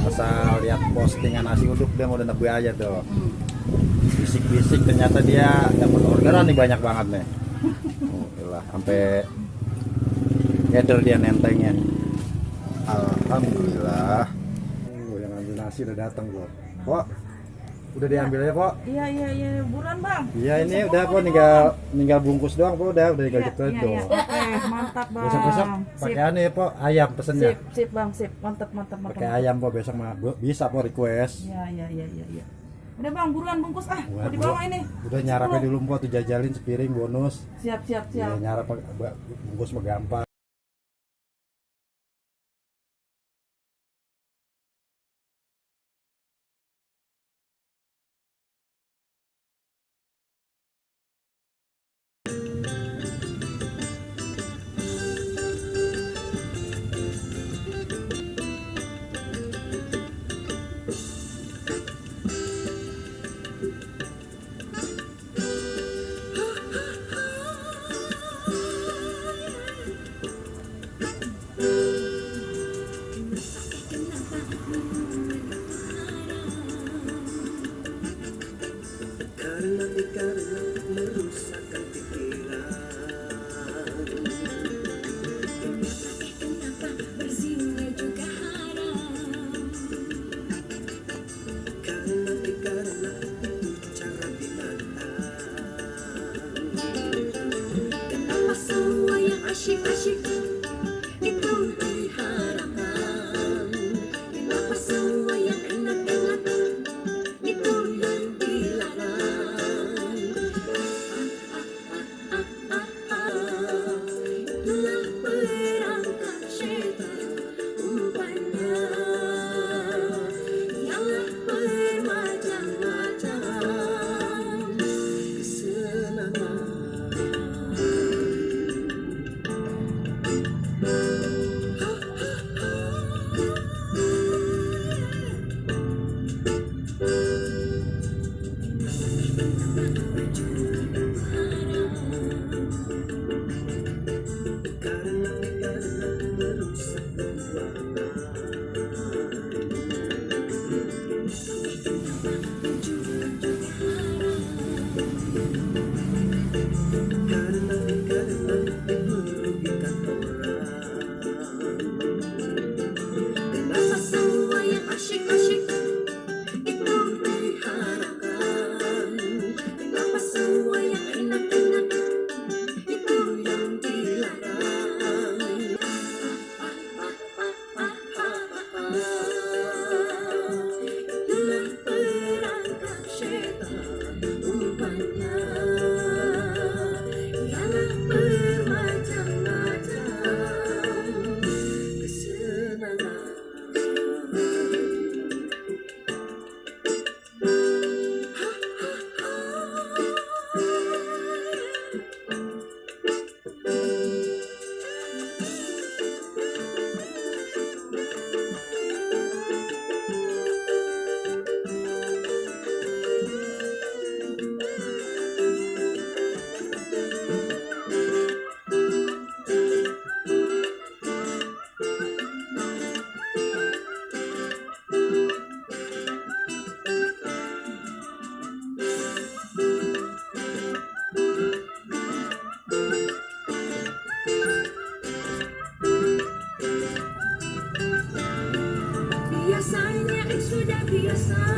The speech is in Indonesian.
Asal lihat postingan nasi uduk dia mau nebu aja tuh. Bisik-bisik ternyata dia dapat orderan nih banyak banget nih. Sampai header dia nentengnya. Alhamdulillah. Yang ambil nasi udah datang kok. Kok udah diambil ya kok? Iya buruan bang. Iya ini udah kok tinggal bungkus doang kok udah tinggal gitu aja. Oke mantap bang. Besok pakai aneh ya kok ayam pesennya. Sip bang sip mantap. Pakai ayam kok besok mah bisa kok request. Iya. Udah bang buruan bungkus mau dibawa ini. Udah nyarapnya dulu kok tuh jajalin sepiring bonus. Siap. Ya, nyarap bungkus mah gampang. Karena merusakkan pikiran. Kenapa berzina juga haram? Karena itu cara binatang. Kenapa semua yang asyik-asyik itu diharamkan? Kenapa semua yang enak-enak itu yang dilarang? Itulah perangkap syaitan umpannya, ialah bermacam-macam kesenangan. Karena merusak keuangan. Karena merugikan orang. Kenapa semua yang asyik-asyik itu diharamkan? Kenapa semua yang enak-enak itu yang dilarang? Itulah perangkap syaitan umpannya, ialah bermacam-macam kesenangan. Biasanya sudah biasa